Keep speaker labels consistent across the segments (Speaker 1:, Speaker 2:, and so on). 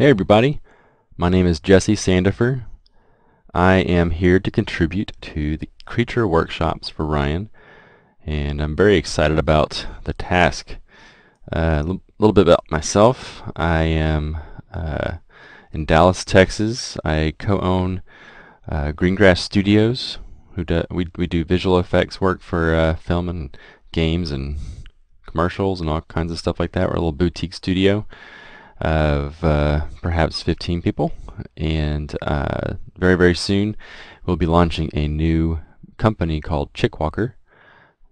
Speaker 1: Hey everybody, my name is Jesse Sandifer. I am here to contribute to the creature workshops for Ryan, and I'm very excited about the task. A little bit about myself. I am in Dallas, Texas. I co-own Greengrass Studios. We do visual effects work for film and games and commercials and all kinds of stuff like that. We're a little boutique studio of perhaps 15 people, and very soon we'll be launching a new company called Chickwalker,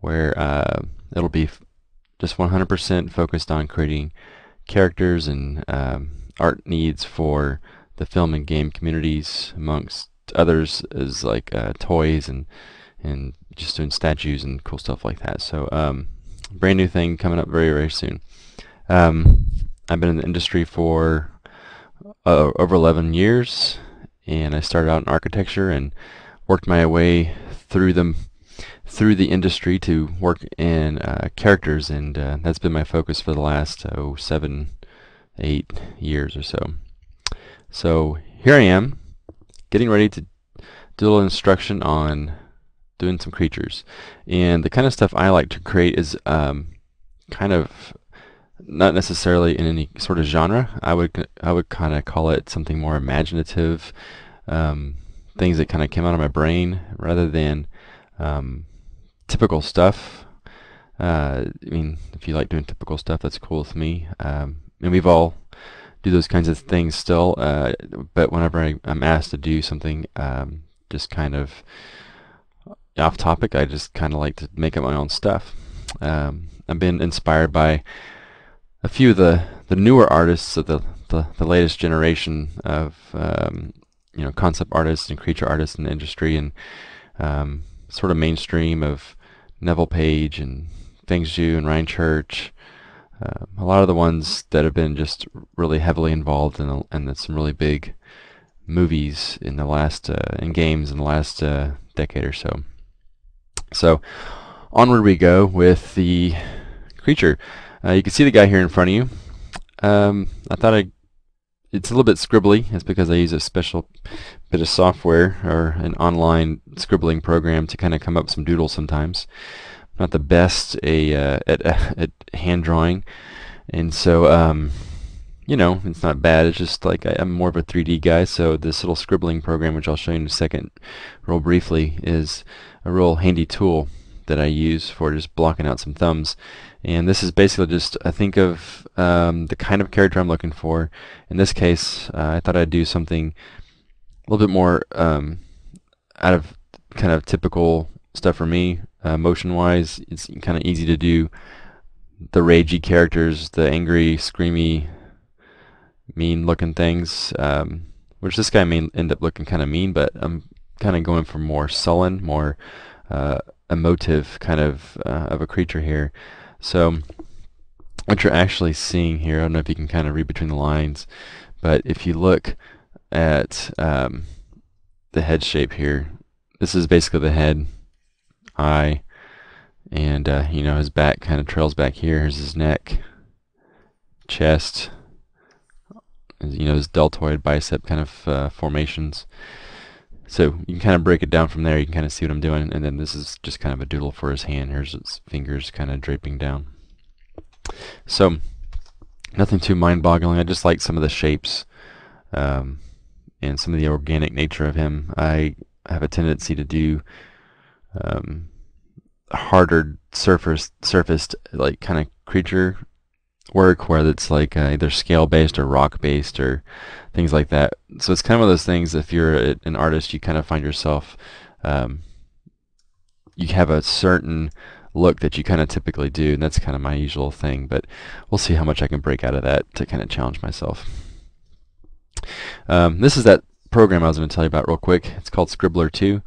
Speaker 1: where it'll be just 100% focused on creating characters and art needs for the film and game communities, amongst others is like toys and just doing statues and cool stuff like that. So brand new thing coming up very soon. I've been in the industry for over 11 years, and I started out in architecture and worked my way through the industry to work in characters, and that's been my focus for the last 7-8 years or so. So here I am, getting ready to do a little instruction on doing some creatures, and the kind of stuff I like to create is kind of not necessarily in any sort of genre. I would kind of call it something more imaginative, things that kind of came out of my brain rather than typical stuff. I mean, if you like doing typical stuff, that's cool with me. And we've all do those kinds of things still, but whenever I'm asked to do something just kind of off topic, I just kind of like to make up my own stuff. I've been inspired by a few of the newer artists of the latest generation of concept artists and creature artists in the industry, and sort of mainstream of Neville Page and Feng Zhu and Ryan Church. A lot of the ones that have been just really heavily involved in some really big movies in the last and games in the last decade or so. So onward we go with the creature. You can see the guy here in front of you. I thought it's a little bit scribbly. It's because I use a special bit of software or an online scribbling program to kind of come up with some doodles sometimes. I'm not the best at hand drawing, and so it's not bad. It's just like I'm more of a 3D guy, so this little scribbling program, which I'll show you in a second real briefly, is a real handy tool that I use for just blocking out some thumbs. And this is basically just, I think of the kind of character I'm looking for. In this case, I thought I'd do something a little bit more out of kind of typical stuff for me. Motion-wise, it's kind of easy to do the ragey characters, the angry, screamy, mean-looking things, which this guy may end up looking kind of mean, but I'm kind of going for more sullen, more emotive kind of a creature here. So what you're actually seeing here, I don't know if you can kind of read between the lines, but if you look at the head shape here, this is basically the head, eye, and his back kind of trails back here. Here's his neck, chest, his deltoid bicep kind of formations. So you can kind of break it down from there. You can kind of see what I'm doing, and then this is just kind of a doodle for his hand. Here's his fingers kind of draping down. So nothing too mind-boggling. I just like some of the shapes and some of the organic nature of him. I have a tendency to do harder surfaced like kind of creature work where it's like either scale-based or rock-based or things like that. So it's kind of one of those things, if you're an artist, you kind of find yourself, you have a certain look that you kind of typically do, and that's kind of my usual thing, but we'll see how much I can break out of that to kind of challenge myself. This is that program I was going to tell you about real quick. It's called Scribbler 2.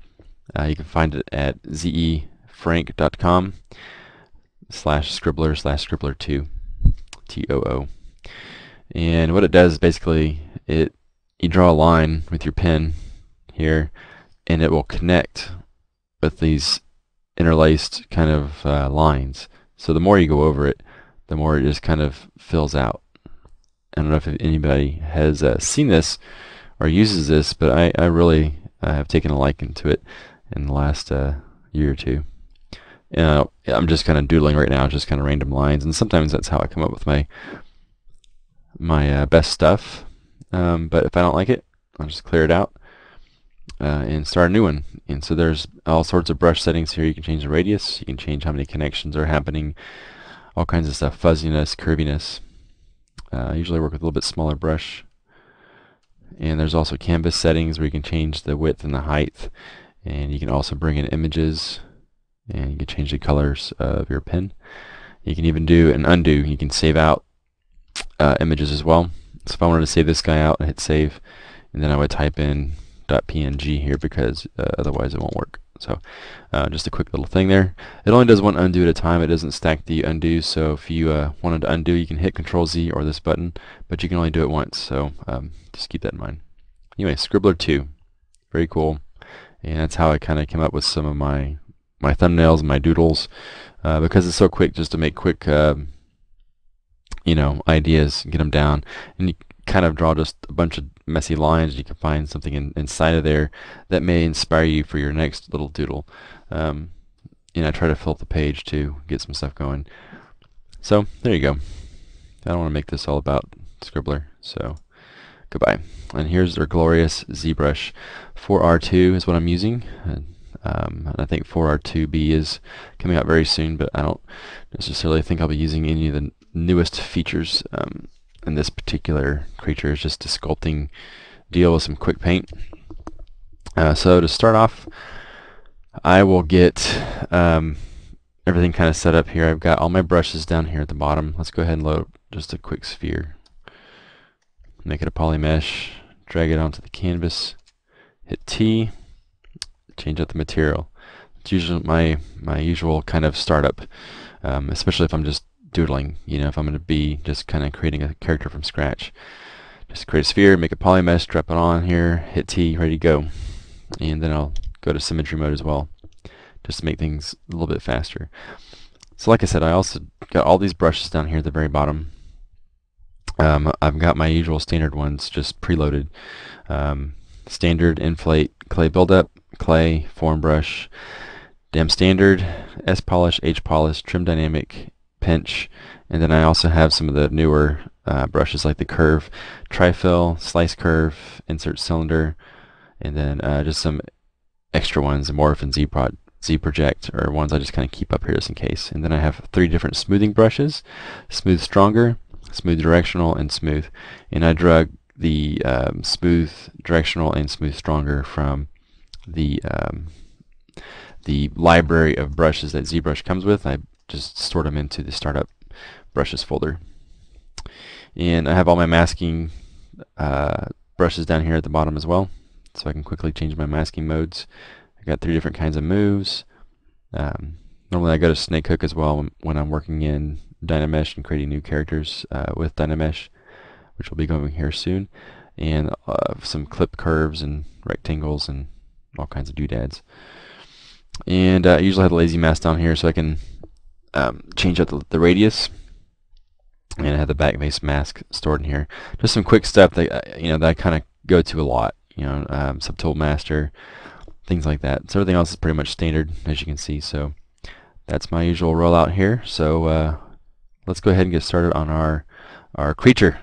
Speaker 1: You can find it at zefrank.com/scribbler/scribbler2. TOO. And what it does is basically you draw a line with your pen here, and it will connect with these interlaced kind of lines. So the more you go over it, the more it just kind of fills out. I don't know if anybody has seen this or uses this, but I really have taken a liking to it in the last year or two. I'm just kind of doodling right now, just kind of random lines, and sometimes that's how I come up with my best stuff. But if I don't like it, I'll just clear it out and start a new one. And so there's all sorts of brush settings here. You can change the radius, you can change how many connections are happening, all kinds of stuff, fuzziness, curviness. I usually work with a little bit smaller brush. And there's also canvas settings where you can change the width and the height, and you can also bring in images, and you can change the colors of your pen. You can even do an undo. You can save out images as well. So if I wanted to save this guy out, I hit save, and then I would type in .png here because otherwise it won't work. So just a quick little thing there. It only does one undo at a time. It doesn't stack the undo. So if you wanted to undo, you can hit Control Z or this button, but you can only do it once. So just keep that in mind. Anyway, Scribbler 2, very cool, and that's how I kind of came up with some of my thumbnails and my doodles because it's so quick, just to make quick ideas, get them down, and you kind of draw just a bunch of messy lines. You can find something inside of there that may inspire you for your next little doodle. I try to fill up the page to get some stuff going. So there you go. I don't want to make this all about Scribbler, so goodbye. And here's our glorious ZBrush. 4R2 is what I'm using. And I think 4R2B is coming out very soon, but I don't necessarily think I'll be using any of the newest features in this particular creature. It's just a sculpting deal with some quick paint. So to start off, I will get everything kind of set up here. I've got all my brushes down here at the bottom. Let's go ahead and load just a quick sphere. Make it a poly mesh, drag it onto the canvas, hit T, change out the material. It's usually my usual kind of startup, especially if I'm just doodling, if I'm going to be just kind of creating a character from scratch. Just create a sphere, make a poly mesh, drop it on here, hit T, ready to go. And then I'll go to symmetry mode as well, just to make things a little bit faster. So like I said, I also got all these brushes down here at the very bottom. I've got my usual standard ones just preloaded. Standard, inflate, clay buildup, clay, form brush, dam standard, S polish, H polish, trim dynamic, pinch, and then I also have some of the newer brushes like the curve, trifill, slice curve, insert cylinder, and then just some extra ones, morph and Z project, or ones I just kind of keep up here just in case. And then I have 3 different smoothing brushes: smooth stronger, smooth directional, and smooth. And I drug the smooth directional and smooth stronger from the library of brushes that ZBrush comes with. I just stored them into the startup brushes folder. And I have all my masking brushes down here at the bottom as well, so I can quickly change my masking modes. I got 3 different kinds of moves. Normally I go to snake hook as well when I'm working in Dynamesh and creating new characters with Dynamesh, which will be going here soon, and some clip curves and rectangles and all kinds of doodads. And I usually have the lazy mask down here so I can change out the radius, and I have the back face mask stored in here. Just some quick stuff that that I kind of go to a lot. Subtool master, things like that. So everything else is pretty much standard, as you can see. So that's my usual rollout here. So let's go ahead and get started on our creature.